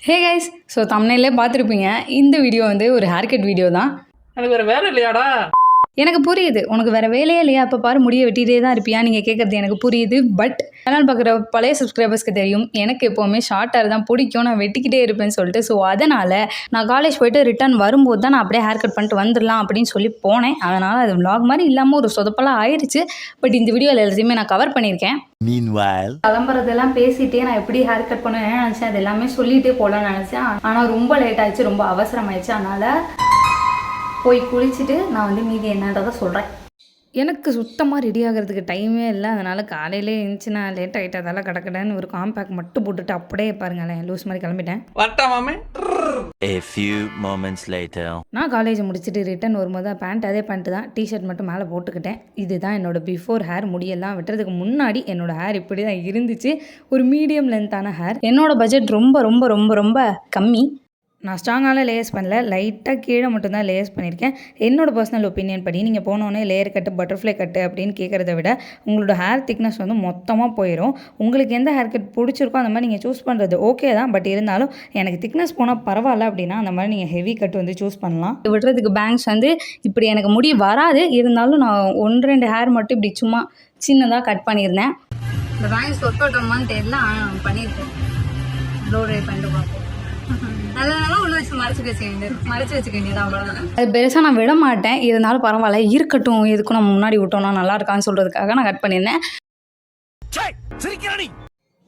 Hey guys, so தம்ப்நெயிலே பார்த்துருப்பீங்க. இந்த video வந்து ஒரு ஹேர் கட் வீடியோ தான். எனக்கு வேற வேலை இல்லையாடா? எனக்கு புரியுது, உனக்கு வேறு வேலையே இல்லையா? அப்போ பாரு முடிய வெட்டிகிட்டே தான் இருப்பியா? நீங்கள் கேட்குறது எனக்கு புரியுது. பட் சேனல் பார்க்குற பழைய சப்ஸ்கிரைபர்ஸ்க்கு தெரியும், எனக்கு எப்போவுமே ஷார்ட் ஹேர் தான் பிடிக்கும், நான் வெட்டிக்கிட்டே இருப்பேன்னு சொல்லிட்டு. ஸோ அதனால் நான் காலேஜ் போய்ட்டு ரிட்டர்ன் வரும்போது தான் நான் அப்படியே ஹேர் கட் பண்ணிட்டு வந்துடலாம் அப்படின்னு சொல்லி போனேன். அதனால் அது vlog மாதிரி இல்லாமல் ஒரு சொதப்பெல்லாம் ஆயிடுச்சு. பட் இந்த வீடியோவில் எல்லாத்தையுமே நான் கவர் பண்ணியிருக்கேன். கிளம்புறதெல்லாம் பேசிட்டே நான் எப்படி ஹேர் கட் பண்ணுவேன்னு நினச்சேன். அது எல்லாமே சொல்லிகிட்டே போகலான்னு நினச்சேன். ஆனால் ரொம்ப லேட் ஆயிடுச்சு, ரொம்ப அவசரம் ஆயிடுச்சு. அதனால் போய் குளிச்சுட்டு நான் வந்து மீதி என்னன்றதை சொல்கிறேன். எனக்கு சுத்தமாக ரெடி ஆகிறதுக்கு டைமே இல்லை. அதனால் காலையிலே இருந்துச்சு, நான் லேட் ஆகிட்டதால கடக்கடன்னு ஒரு காம்பேக்ட் மட்டும் போட்டுட்டு அப்படியே பாருங்களேன் லூஸ் மாதிரி கிளம்பிட்டேன். A few moments later. நான் காலேஜ் முடிச்சுட்டு ரிட்டன் வரும்போது பேண்ட் அதே பேண்ட்டு தான், டிஷர்ட் மட்டும் மேலே போட்டுக்கிட்டேன். இதுதான் என்னோடய பிஃபோர் ஹேர். முடியெல்லாம் வெட்டுறதுக்கு முன்னாடி என்னோடய ஹேர் இப்படி தான் இருந்துச்சு. ஒரு மீடியம் லென்த்தான ஹேர். என்னோடய பட்ஜெட் ரொம்ப ரொம்ப ரொம்ப ரொம்ப கம்மி. நான் ஸ்ட்ராங்கான லேயர்ஸ் பண்ணல, லைட்டாக கீழே மட்டும்தான் லேயர்ஸ் பண்ணியிருக்கேன். என்னோடய பர்சனல் ஒப்பீனியன் படி நீங்கள் போனோடனே லேயர் கட்டு பட்டர்ஃப்ளை கட்டு அப்படின்னு கேட்குறத விட உங்களோட ஹேர் திக்னஸ் வந்து மொத்தமாக போயிடும். உங்களுக்கு எந்த ஹேர் கட் பிடிச்சிருக்கோ அந்த மாதிரி நீங்கள் சூஸ் பண்ணுறது ஓகே தான். பட் இருந்தாலும் எனக்கு திக்னஸ் போனால் பரவாயில்ல அப்படின்னா அந்த மாதிரி நீங்கள் ஹெவி கட் வந்து சூஸ் பண்ணலாம். விடுறதுக்கு பேங்க்ஸ் வந்து இப்படி எனக்கு முடி வராது, இருந்தாலும் நான் 1-2 ஹேர் மட்டும் இப்படி சும்மா சின்னதாக கட் பண்ணியிருந்தேன். இந்த பேங்க்ஸ் ஒர்க் அவுட் ஆகுமான்னு தெரியல, ஆனால் பண்ணியிருக்கேன். ப்ளோ ட்ரை பண்ணிட்டு பார்ப்போம். அது பெருசாக நான் விட மாட்டேன், இருந்தாலும் பரவாயில்ல இருக்கட்டும், எதுக்கும் நம்ம முன்னாடி விட்டோம்னா நல்லா இருக்கான்னு சொல்கிறதுக்காக நான் கட் பண்ணியிருந்தேன்.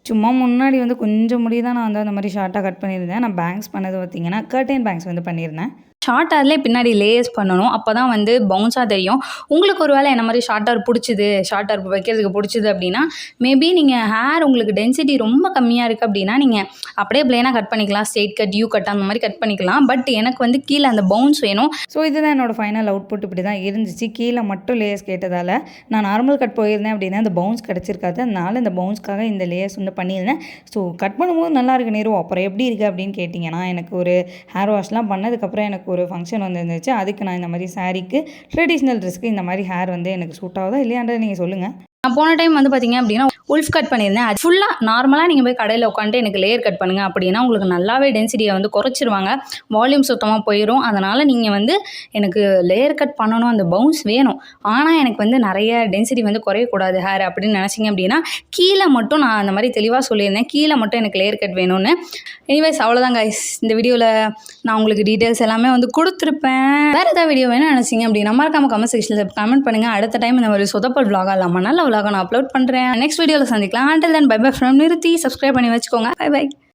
சும்மா முன்னாடி வந்து கொஞ்சம் முடி தான் நான் வந்து அந்த மாதிரி ஷார்ட்டாக கட் பண்ணியிருந்தேன். நான் பேங்க்ஸ் பண்ணது பார்த்தீங்கன்னா கர்டைன் பேங்க்ஸ் வந்து பண்ணியிருந்தேன். ஷார்ட் ஹேர்லேயே பின்னாடி லேயர்ஸ் பண்ணணும், அப்போ தான் வந்து பவுன்ஸாக தெரியும். உங்களுக்கு ஒரு வேளை என்ன மாதிரி ஷார்ட் ஹேர் பிடிச்சிது, ஷார்ட் ஹேர் வைக்கிறதுக்கு பிடிச்சிது அப்படின்னா மேபி நீங்கள் ஹேர் உங்களுக்கு டென்சிட்டி ரொம்ப கம்மியாக இருக்குது அப்படின்னா நீங்கள் அப்படியே பிளேனாக கட் பண்ணிக்கலாம். ஸ்ட்ரெயிட் கட், யூ கட் அந்த மாதிரி கட் பண்ணிக்கலாம். பட் எனக்கு வந்து கீழே அந்த பவுன்ஸ் வேணும். ஸோ இதுதான் என்னோடய ஃபைனல் அவுட்புட். இப்படி தான் இருந்துச்சு. கீழே மட்டும் லேயர்ஸ் கேட்டதால் நான் நார்மல் கட் போயிருந்தேன் அப்படின்னா அந்த பவுன்ஸ் கிடச்சிருக்காது. அதனால் இந்த பவுன்ஸ்க்காக இந்த லேயர்ஸ் வந்து பண்ணியிருந்தேன். ஸோ கட் பண்ணும்போது நல்லா இருக்கு நேரம். அப்புறம் எப்படி இருக்குது அப்படின்னு கேட்டிங்கன்னா, எனக்கு ஒரு ஹேர் வாஷ்லாம் பண்ணதுக்கப்புறம் எனக்கு ஒரு ஃபங்க்ஷன் வந்து இருந்துச்சு. அதுக்கு நான் இந்த மாதிரி சாரீக்கு ட்ரெடிஷ்னல் ட்ரெஸ்க்கு இந்த மாதிரி ஹேர் வந்து எனக்கு சூட் ஆகுதா இல்லையான்றதை நீங்கள் சொல்லுங்கள். நான் போன டைம் வந்து பார்த்தீங்க அப்படின்னா உல்ஃப் கட் பண்ணியிருந்தேன். அது ஃபுல்லாக நார்மலாக நீங்கள் போய் கடையில் உட்காந்துட்டு எனக்கு லேயர் கட் பண்ணுங்கள் அப்படின்னா உங்களுக்கு நல்லாவே டென்சிட்டியை வந்து குறைச்சிருவாங்க, வால்யூம் சுத்தமாக போயிடும். அதனால் நீங்கள் வந்து எனக்கு லேயர் கட் பண்ணணும், அந்த பவுன்ஸ் வேணும், ஆனால் எனக்கு வந்து நிறைய டென்சிட்டி வந்து குறையக்கூடாது ஹேர் அப்படின்னு நினச்சிங்க அப்படின்னா கீழே மட்டும் நான் அந்த மாதிரி தெளிவாக சொல்லியிருந்தேன், கீழே மட்டும் எனக்கு லேயர் கட் வேணும்னு. எனிவேஸ் அவ்வளோதான் கைஸ், இந்த வீடியோவில் நான் உங்களுக்கு டீட்டெயில்ஸ் எல்லாமே வந்து கொடுத்துருப்பேன். வேறு ஏதாவது வீடியோ வேணும்னு நினச்சிங்க அப்படின்னா மறக்காம கமெண்ட் செக்ஷனில் கமெண்ட் பண்ணுங்கள். அடுத்த டைம் இந்த மாதிரி சொதப்பல் vlog இல்லாமல் நல்ல vlog நான் அப்லோட் பண்ணுறேன். நெக்ஸ்ட் வீடியோவில் சந்திக்கலாம். until then bye bye from நிறுத்தி சப்ஸ்கிரைப் பண்ணி வச்சுக்கோங்க. Bye by.